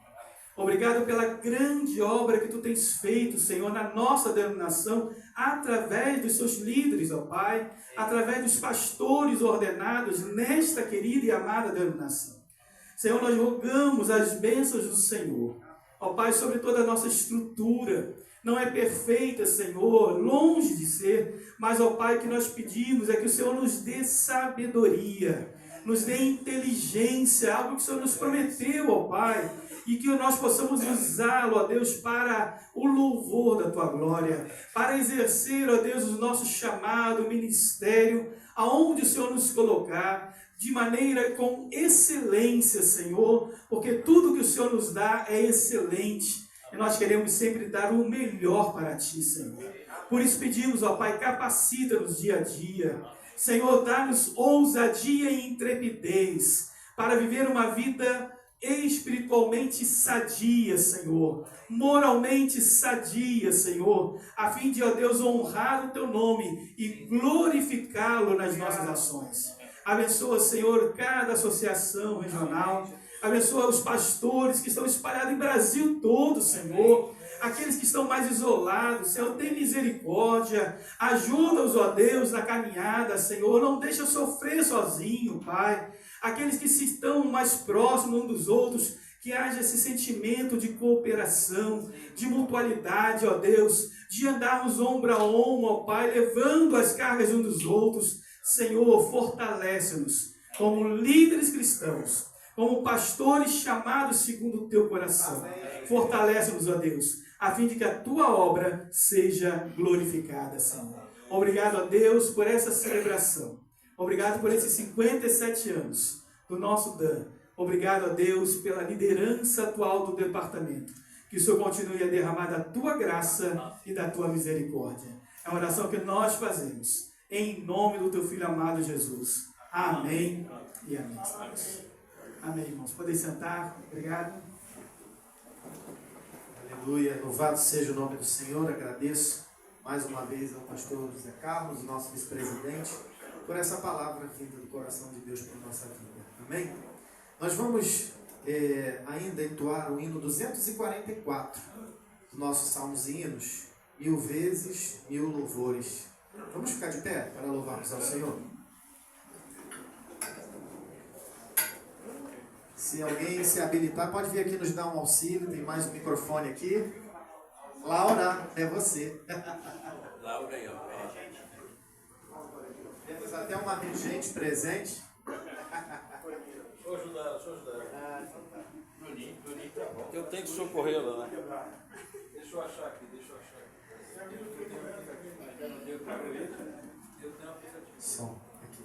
Obrigado pela grande obra que tu tens feito, Senhor, na nossa denominação, através dos seus líderes, ó Pai, através dos pastores ordenados nesta querida e amada denominação. Senhor, nós rogamos as bênçãos do Senhor, ó Pai, sobre toda a nossa estrutura. Não é perfeita, Senhor, longe de ser, mas, ó Pai, que nós pedimos é que o Senhor nos dê sabedoria, nos dê inteligência, algo que o Senhor nos prometeu, ó Pai, e que nós possamos usá-lo, ó Deus, para o louvor da Tua glória, para exercer, ó Deus, o nosso chamado, ministério, aonde o Senhor nos colocar, de maneira com excelência, Senhor, porque tudo que o Senhor nos dá é excelente, e nós queremos sempre dar o melhor para Ti, Senhor. Por isso pedimos, ó Pai, capacita-nos dia a dia. Senhor, dá-nos ousadia e intrepidez para viver uma vida espiritualmente sadia, Senhor, moralmente sadia, Senhor, a fim de, ó Deus, honrar o Teu nome e glorificá-lo nas nossas ações. Abençoa, Senhor, cada associação regional. Abençoa os pastores que estão espalhados em Brasil todo, Senhor. Aqueles que estão mais isolados, Senhor, tem misericórdia. Ajuda-os, ó Deus, na caminhada, Senhor. Não deixa sofrer sozinho, Pai. Aqueles que estão mais próximos uns dos outros, que haja esse sentimento de cooperação, de mutualidade, ó Deus, de andarmos ombro a ombro, ó Pai, levando as cargas uns dos outros. Senhor, fortalece-nos como líderes cristãos, como pastores chamados segundo o Teu coração. Fortalece-nos, ó Deus, a fim de que a Tua obra seja glorificada, Senhor. Obrigado, ó Deus, por essa celebração. Obrigado por esses 57 anos do nosso DAN. Obrigado, ó Deus, pela liderança atual do departamento. Que o Senhor continue a derramar da Tua graça e da Tua misericórdia. É uma oração que nós fazemos em nome do Teu Filho amado Jesus. Amém e amém. Amém, irmãos. Podem sentar. Obrigado. Aleluia. Louvado seja o nome do Senhor. Agradeço mais uma vez ao pastor José Carlos, nosso vice-presidente, por essa palavra vinda do coração de Deus para a nossa vida. Amém? Nós vamos ainda entoar o hino 244 do nosso Salmos e Hinos, 1000 vezes, 1000 louvores. Vamos ficar de pé para louvarmos ao Senhor? Se alguém se habilitar, pode vir aqui nos dar um auxílio. Tem mais um microfone aqui. Laura, é você. Laura aí, ó. Temos até uma regente presente. Deixa eu ajudar. Juninho tá bom. Eu tenho que socorrê-la, né? Deixa eu achar aqui. Som. Aqui.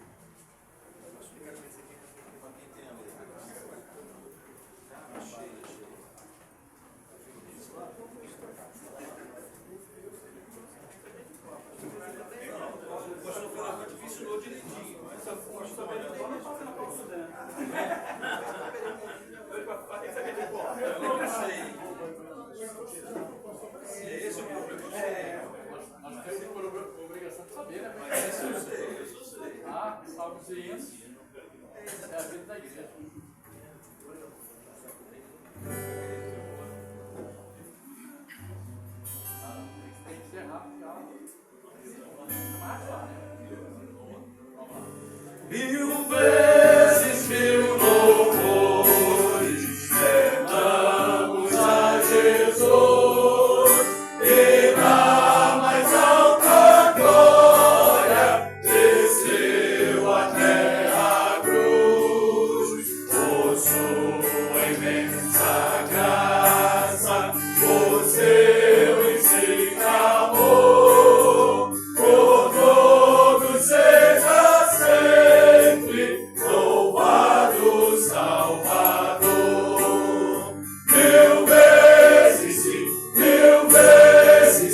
Pastor, foi difícil ensinou direitinho. Essa fonte também não pode passar na porta dela. Eu não sei. Esse é o problema. Nós temos por obrigação de saber, né? Mas esse eu sei. Ah, salve-se. É a vida da igreja. Tem que ser rápido, cara. Mais lá, né? Mil vezes mil louvores cantamos a Jesus e na mais alta glória desceu até a cruz por sua imensa graça, por seu insigne amor, por todos seja sempre louvado Salvador. Mil vezes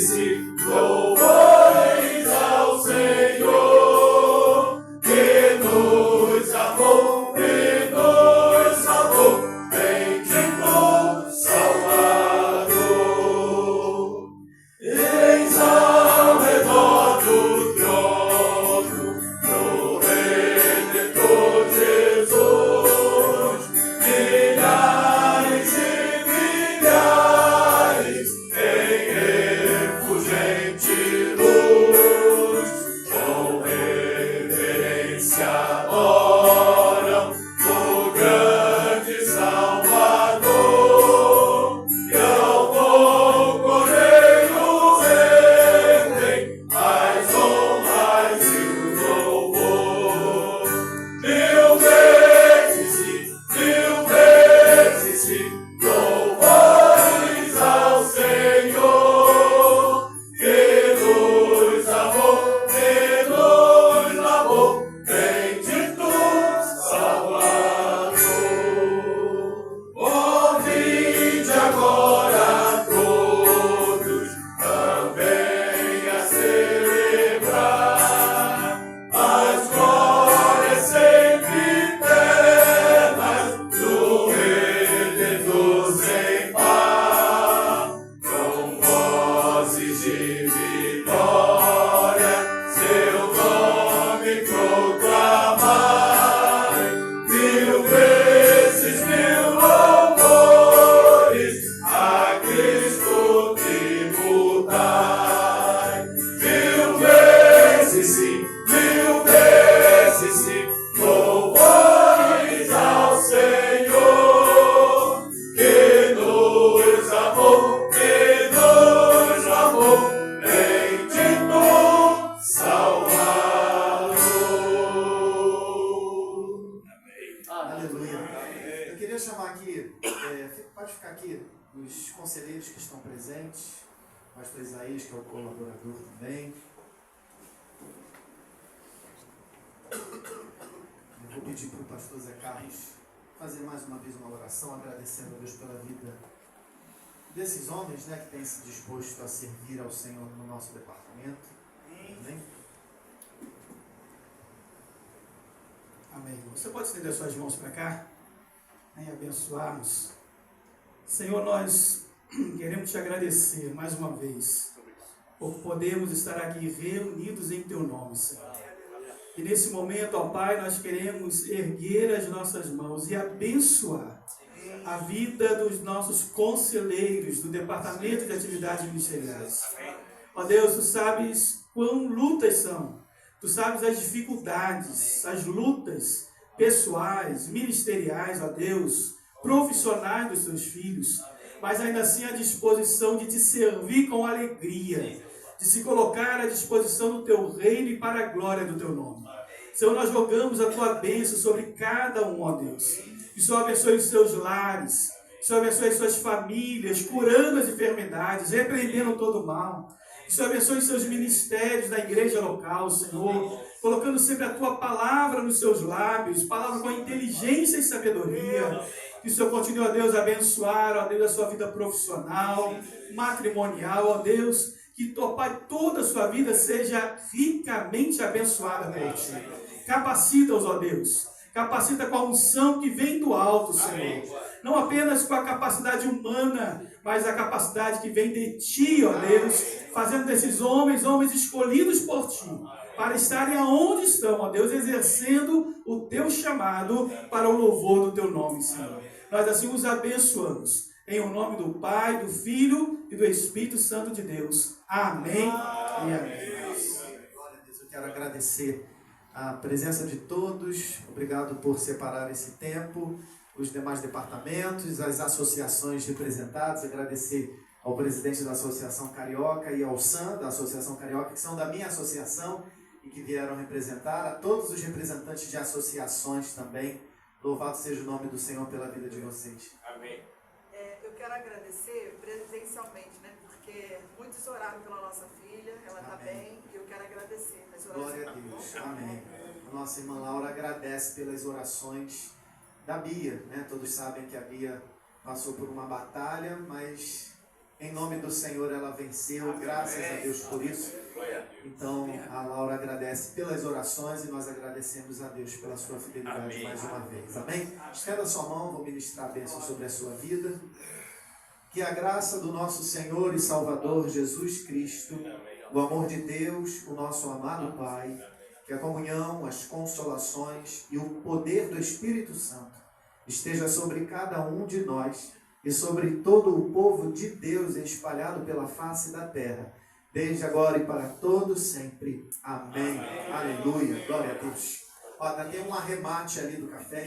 sim, louvores ao Senhor, que nos amou e nos salvou, bendito Salvador. Eis ao redor do trono, do Redentor Jesus, milhares e milhares em refulgente luz, com reverência adoram o grande Salvador, e ao bom correio rendem as honras e o louvor. Mil vezes sim, louvores ao Senhor, que nos amou e nos lavou, bendito Salvador. Ouvide agora todos também a celebrar as glórias sempre eternas do Redentor sem par, com vozes de vitória seu nome proclamar. Mil vezes mil louvores a Cristo tributai. Mil vezes sim, louvores ao Senhor, que nos amou e nos amou, bendito Salvador. Aleluia. Eu queria chamar aqui, pode ficar aqui, os conselheiros que estão presentes, o pastor Isaías, que é o colaborador também. Eu vou pedir para o pastor Zé Carlos fazer mais uma vez uma oração, agradecendo a Deus pela vida desses homens, né, que têm se disposto a servir ao Senhor no nosso departamento. Amém? Amém. Você pode estender suas mãos para cá e abençoarmos. Senhor, nós queremos te agradecer mais uma vez por podermos estar aqui reunidos em teu nome, Senhor. E nesse momento, ó Pai, nós queremos erguer as nossas mãos e abençoar a vida dos nossos conselheiros do Departamento de Atividades Ministeriais. Ó Deus, tu sabes quão lutas são. Tu sabes as dificuldades, as lutas pessoais, ministeriais, ó Deus, profissionais dos teus filhos, mas ainda assim a disposição de te servir com alegria, de se colocar à disposição do teu reino e para a glória do teu nome. Senhor, nós rogamos a tua bênção sobre cada um, ó Deus. Que o Senhor abençoe os seus lares, que o Senhor abençoe as suas famílias, curando as enfermidades, repreendendo todo o mal. Que o Senhor abençoe os seus ministérios na igreja local, Senhor, colocando sempre a tua palavra nos seus lábios, palavra com inteligência e sabedoria. Que o Senhor continue, ó Deus, a abençoar, ó Deus, a sua vida profissional, matrimonial, ó Deus. Que, ó Pai, toda a sua vida seja ricamente abençoada por Ti. Capacita-os, ó Deus. Capacita com a unção que vem do alto, Senhor. Não apenas com a capacidade humana, mas a capacidade que vem de Ti, ó Deus, fazendo desses homens escolhidos por Ti, para estarem aonde estão, ó Deus, exercendo o Teu chamado para o louvor do Teu nome, Senhor. Nós assim os abençoamos. Em o nome do Pai, do Filho e do Espírito Santo de Deus. Amém e amém. Glória a Deus, eu quero agradecer a presença de todos. Obrigado por separar esse tempo. Os demais departamentos, as associações representadas. Agradecer ao presidente da Associação Carioca e ao SAM da Associação Carioca, que são da minha associação e que vieram representar. A todos os representantes de associações também. Louvado seja o nome do Senhor pela vida de vocês. Amém. Eu quero agradecer presencialmente, né? Porque muitos oraram pela nossa filha, ela está bem, e eu quero agradecer nas orações. Glória a Deus. Amém. A nossa irmã Laura agradece pelas orações da Bia, né? Todos sabem que a Bia passou por uma batalha, mas em nome do Senhor ela venceu, graças a Deus por isso. Então a Laura agradece pelas orações e nós agradecemos a Deus pela sua fidelidade mais uma vez. Amém? Estenda a sua mão, vou ministrar a bênção sobre a sua vida. Que a graça do nosso Senhor e Salvador Jesus Cristo, o amor de Deus, o nosso amado Pai, que a comunhão, as consolações e o poder do Espírito Santo esteja sobre cada um de nós e sobre todo o povo de Deus espalhado pela face da terra, desde agora e para todos sempre. Amém. Aleluia. Glória a Deus. Ó, tem um arremate ali do café, então